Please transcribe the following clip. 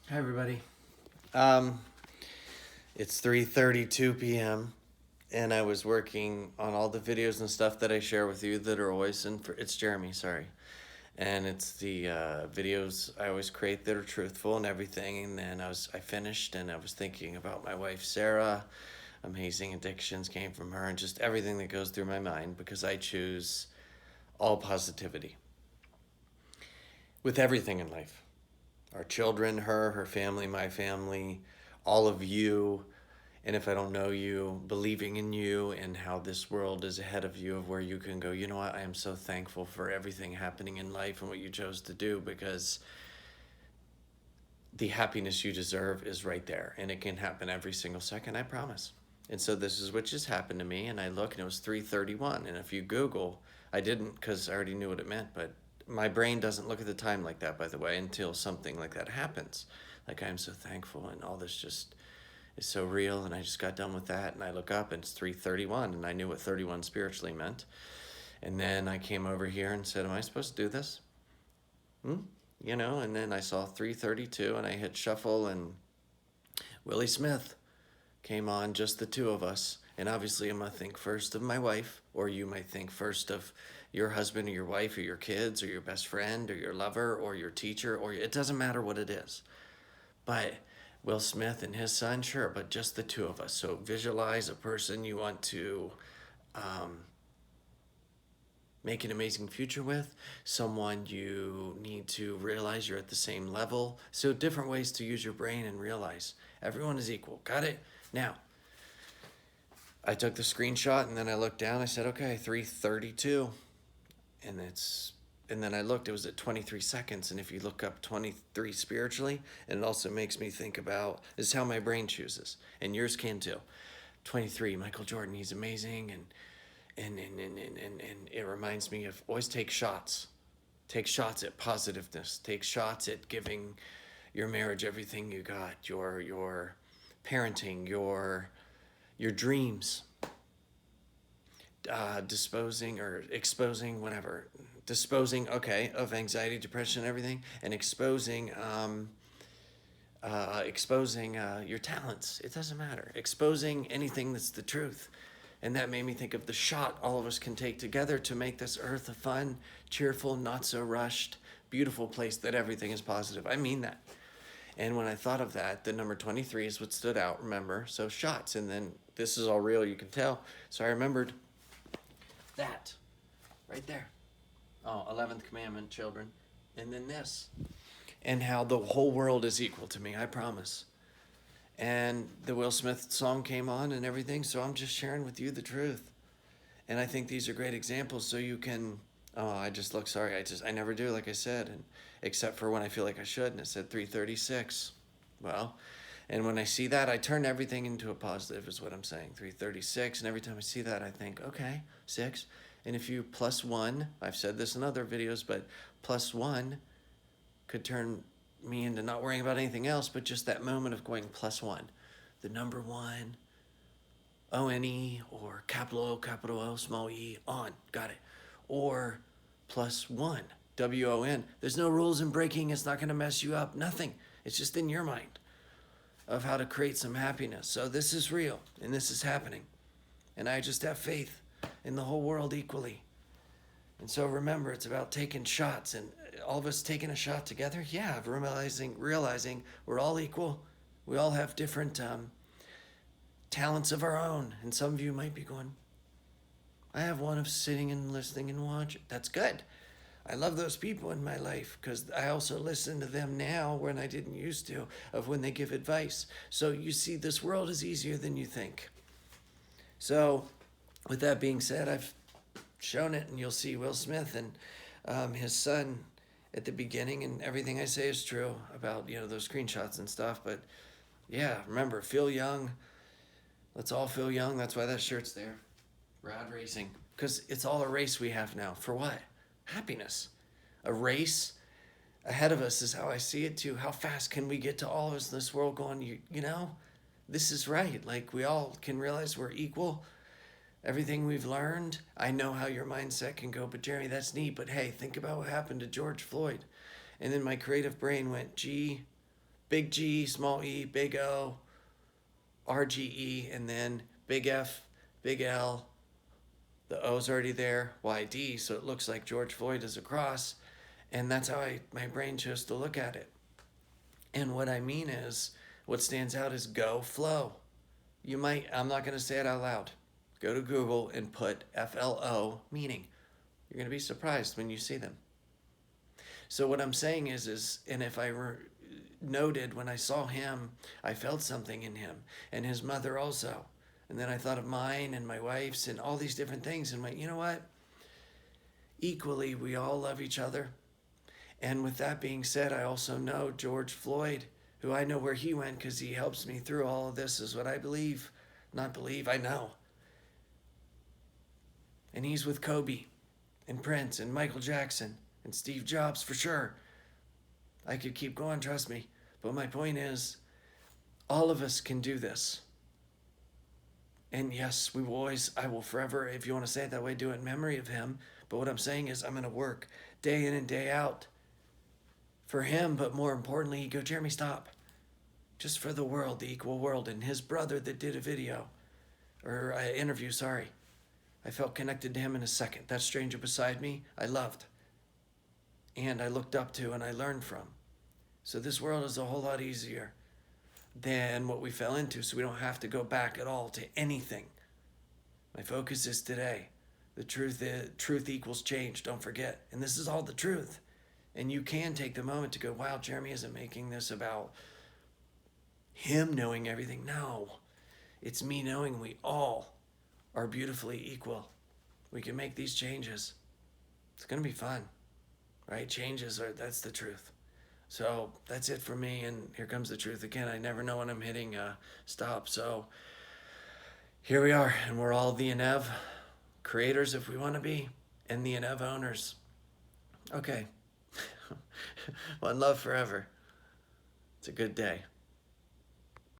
Hi, everybody. Um, it's 3:32 p.m. and I was working on all the videos and stuff that I share with you that are always it's Jeremy, sorry. And it's the videos I always create that are truthful and everything. And then I finished and I was thinking about my wife Sarah. Amazing addictions came from her and just everything that goes through my mind because I choose all positivity with everything in life. Our children, her family, my family, all of you. And if I don't know you, believing in you and how this world is ahead of you, of where you can go, you know what? I am so thankful for everything happening in life and what you chose to do, because the happiness you deserve is right there and it can happen every single second, I promise. And so this is what just happened to me, and I look and it was 3:31, and if you Google, I didn't because I already knew what it meant, but my brain doesn't look at the time like that, by the way, until something like that happens. Like, I'm so thankful and all this just is so real, and I just got done with that, and I look up and it's 3:31, and I knew what 31 spiritually meant. And then I came over here and said, am I supposed to do this? And then I saw 3:32 and I hit shuffle, and Willie Smith came on, just the two of us. And obviously I'm gonna think first of my wife, or you might think first of your husband or your wife or your kids or your best friend or your lover or your teacher, or it doesn't matter what it is. But Will Smith and his son, sure, but just the two of us. So visualize a person you want to um, make an amazing future with, someone you need to realize you're at the same level. So different ways to use your brain and realize everyone is equal. Got it? Now, I took the screenshot and then I looked down. I said, okay, 3:32. And then I looked, it was at 23 seconds. And if you look up 23 spiritually, and it also makes me think about, this is how my brain chooses. And yours can too. 23, Michael Jordan, he's amazing. And it reminds me of always take shots. Take shots at positiveness. Take shots at giving your marriage everything you got, your parenting, your dreams, disposing or exposing, whatever, disposing, okay, of anxiety, depression, everything, and exposing your talents. It doesn't matter. Exposing anything that's the truth. And that made me think of the shot all of us can take together to make this earth a fun, cheerful, not so rushed, beautiful place that everything is positive. I mean that. And when I thought of that, the number 23 is what stood out, remember? So shots. And then this is all real, you can tell. So I remembered that right there. Oh, 11th commandment, children. And then this. And how the whole world is equal to me, I promise. And the Will Smith song came on and everything, so I'm just sharing with you the truth. And I think these are great examples, so you can, oh, I just look, sorry, I never do, like I said, and except for when I feel like I should, and it said 3:36. Well, and when I see that, I turn everything into a positive, is what I'm saying. 3:36, and every time I see that, I think, okay, 6. And if you plus 1, I've said this in other videos, but plus 1 could turn me into not worrying about anything else, but just that moment of going plus 1. The number 1, ONE, or capital O, capital O, small e, on, got it. Or plus 1, WON. There's no rules in breaking, it's not gonna mess you up, nothing. It's just in your mind of how to create some happiness. So this is real, and this is happening. And I just have faith in the whole world equally. And so remember, it's about taking shots, and all of us taking a shot together. Yeah, realizing we're all equal. We all have different talents of our own. And some of you might be going, I have one of sitting and listening and watching. That's good. I love those people in my life because I also listen to them now when I didn't used to, of when they give advice. So you see, this world is easier than you think. So with that being said, I've shown it, and you'll see Will Smith and his son at the beginning, and everything I say is true about those screenshots and stuff. But yeah, remember, feel young. Let's all feel young. That's why that shirt's there. Rod Racing, because it's all a race we have now. For what? Happiness. A race ahead of us is how I see it too. How fast can we get to all of us in this world going, this is right. Like, we all can realize we're equal. Everything we've learned, I know how your mindset can go, but Jeremy, that's neat. But hey, think about what happened to George Floyd. And then my creative brain went, gee, big G, small e, big O, RGE, and then big F, big L. The O's already there, YD, so it looks like George Floyd is a cross. And that's how my brain chose to look at it. And what I mean is, what stands out is go, flow. You might, I'm not going to say it out loud. Go to Google and put FLO, meaning. You're going to be surprised when you see them. So what I'm saying is and if I noted when I saw him, I felt something in him, and his mother also. And then I thought of mine and my wife's and all these different things, and went, you know what? Equally, we all love each other. And with that being said, I also know George Floyd, who I know where he went because he helps me through all of this, is what I believe. Not believe, I know. And he's with Kobe and Prince and Michael Jackson and Steve Jobs for sure. I could keep going, trust me. But my point is, all of us can do this. And yes, I will forever, if you want to say it that way, do it in memory of him. But what I'm saying is I'm going to work day in and day out for him. But more importantly, you go, Jeremy, stop. Just for the world, the equal world. And his brother that did a video, or an interview, sorry. I felt connected to him in a second. That stranger beside me, I loved. And I looked up to and I learned from. So this world is a whole lot easier than what we fell into, so we don't have to go back at all to anything. My focus is today. The truth equals change, don't forget. And this is all the truth. And you can take the moment to go, wow, Jeremy isn't making this about him knowing everything. No, it's me knowing we all are beautifully equal. We can make these changes. It's going to be fun, right? That's the truth. So that's it for me, and here comes the truth again. I never know when I'm hitting stop. So here we are, and we're all the SEvEn creators if we want to be, and the SEvEn owners. Okay. One love forever. It's a good day.